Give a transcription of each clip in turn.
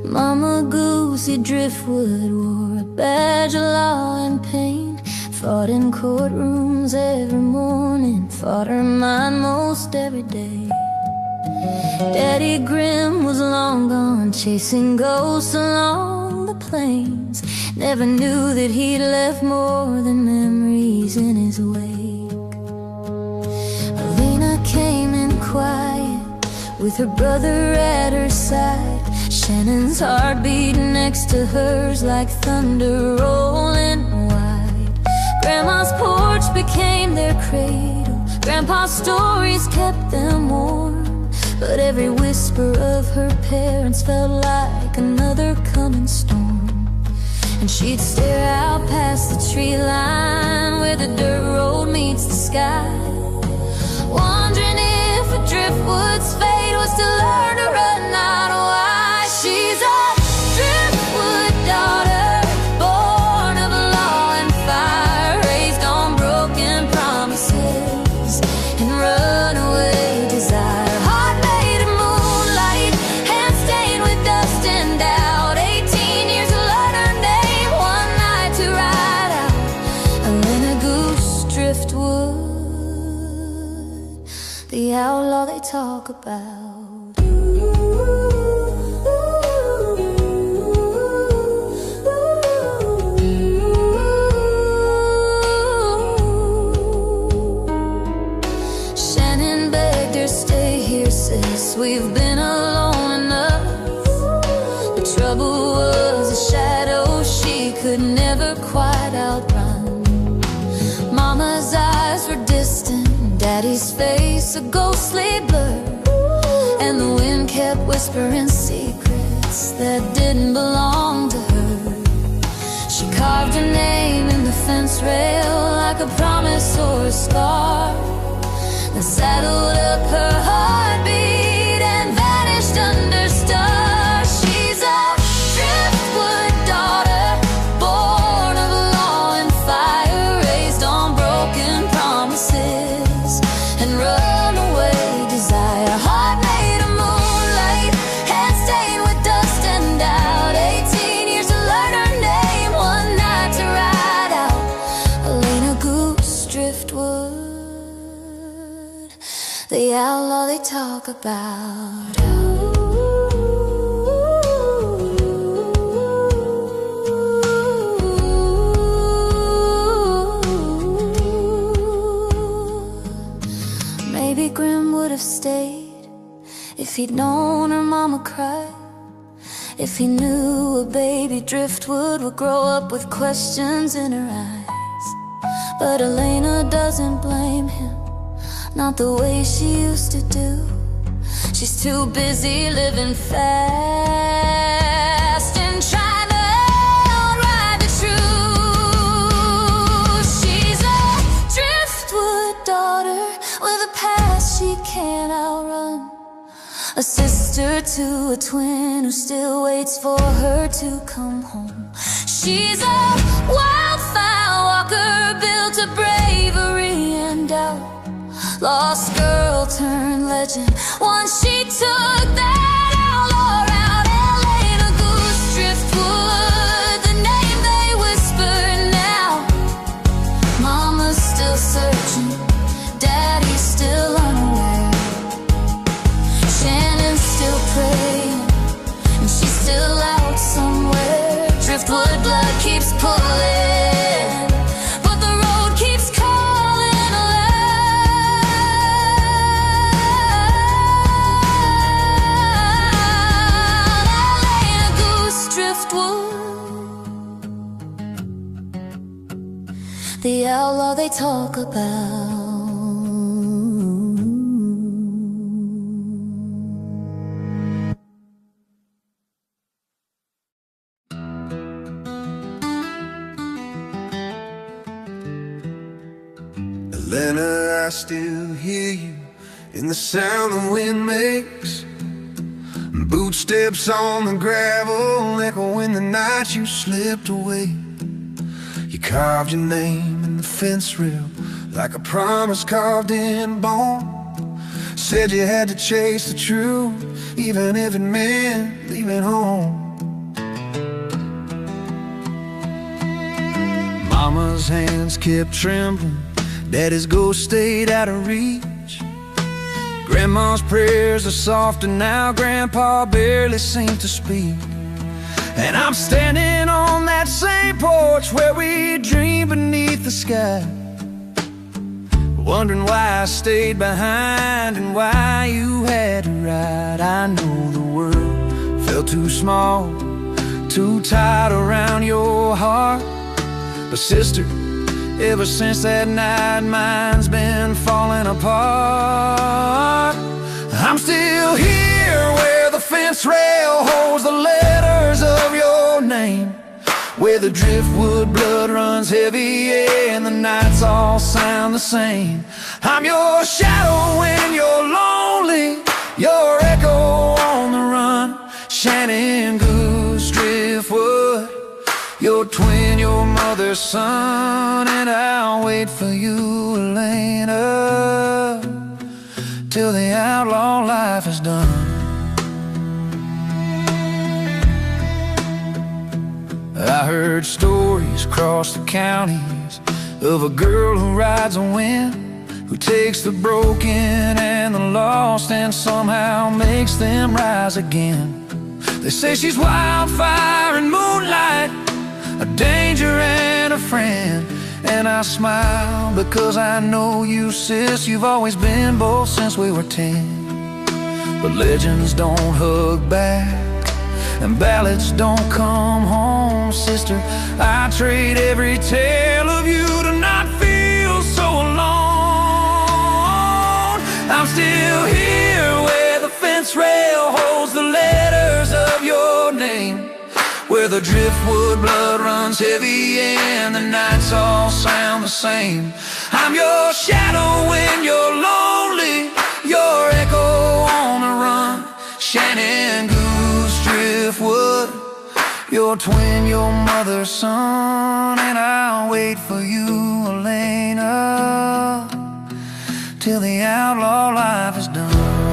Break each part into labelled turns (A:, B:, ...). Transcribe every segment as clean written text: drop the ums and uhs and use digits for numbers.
A: Mama goosy Driftwood wore a badge of law and pain, fought in courtrooms every morning, fought her mind most every day. Daddy Grimm was long gone, chasing ghosts along the plains. Never knew that he'd left more than memories in his wake. Alina came in quiet, with her brother at her side. Shannon's heart beat next to hers like thunder rolling wide. Grandma's porch became their cradle, Grandpa's stories kept them warm, but every whisper of her parents felt like another coming storm. And she'd stare out past the tree line where the dirt road meets the sky, wondering if a Driftwood's fate was to learn to run, not why. She's a Driftwood daughter, born of law and fire, raised on broken promises and runaway desire. Heart made of moonlight, hands stained with dust and doubt. 18 years to learn her name, one night to ride out. Elena Goose Driftwood, the outlaw they talk about. We've been alone enough. The trouble was a shadow she could never quite outrun. Mama's eyes were distant, Daddy's face a ghostly blur, and the wind kept whispering secrets that didn't belong to her. She carved her name in the fence rail like a promise or a scar, then saddled up her heartbeat under stars. She's a Driftwood daughter, born of law and fire, raised on broken promises and runaway desire. Heart made of moonlight, hands stained with dust and doubt. 18 years to learn her name, one night to ride out. Elena Goose Driftwood, the outlaw they talk about. Maybe Grimm would have stayed if he'd known her mama cried, if he knew a baby Driftwood would grow up with questions in her eyes. But Elena doesn't blame him, not the way she used to do. She's too busy living fast and trying to outride the truth. She's a Driftwood daughter with a past she can't outrun, a sister to a twin who still waits for her to come home. She's a wildfire walker, built of bravery and doubt, lost girl turned legend once she took that outlaw route. Elena Goose Driftwood, the name they whisper now. Mama's still searching, Daddy's still unaware, Shannon's still praying, and she's still out somewhere. Driftwood blood keeps pulling, but the road keeps calling aloud. Elena Goose Driftwood, the outlaw they talk about.
B: Elena, I still hear you in the sound the wind makes, boot steps on the gravel echo in the night you slipped away. You carved your name in the fence rail like a promise carved in bone. Said you had to chase the truth, even if it meant leaving home. Mama's hands kept trembling, Daddy's ghost stayed out of reach. Grandma's prayers are softer now, Grandpa barely seemed to speak. And I'm standing on that same porch where we dreamed beneath the sky, wondering why I stayed behind and why you had to ride. I know the world felt too small, too tight around your heart, but sister, ever since that night, mine's been falling apart. I'm still here where the fence rail holds the letters of your name, where the driftwood blood runs heavy, yeah, and the nights all sound the same. I'm your shadow when you're lonely, your echo on the run, Shannon, Goose, Driftwood, your twin, your mother's son. And I'll wait for you, Elena, till the outlaw life is done. I heard stories across the counties of a girl who rides a wind, who takes the broken and the lost and somehow makes them rise again. They say she's wildfire and moonlight, a danger and a friend. And I smile because I know you, sis, you've always been both since we were 10. But legends don't hug back and ballads don't come home, sister. I trade every tale of you to not feel so alone. I'm still here where the fence rail holds the letters of your name, where the driftwood blood runs heavy and the nights all sound the same. I'm your shadow when you're lonely, your echo on the run, Shannon, Goose, Driftwood, your twin, your mother's son. And I'll wait for you, Elena, till the outlaw life is done.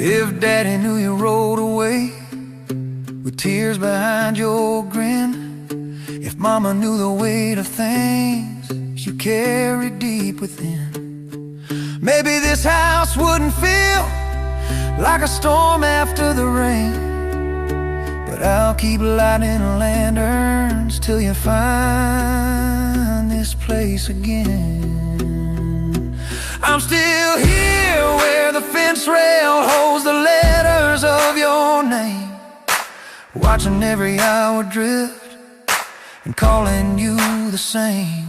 B: If Daddy knew you rode away with tears behind your grin, if Mama knew the weight of things you carry deep within, maybe this house wouldn't feel like a storm after the rain. But I'll keep lighting lanterns till you find this place again. I'm still here where the fence rail holds the letters of your name, watching every hour drift and calling you the same.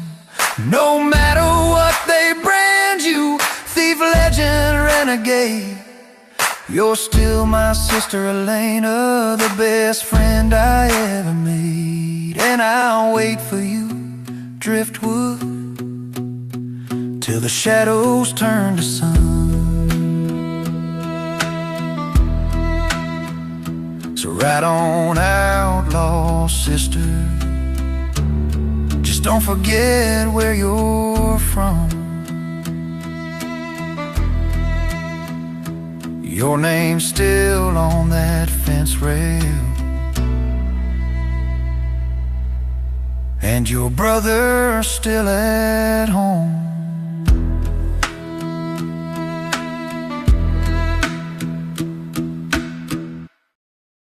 B: No matter what they brand you, thief, legend, renegade, you're still my sister Elena, the best friend I ever made. And I'll wait for you, Driftwood, till the shadows turn to sun. So ride on, outlaw sister, just don't forget where you're from. Your name's still on that fence rail, and your brother's still at home.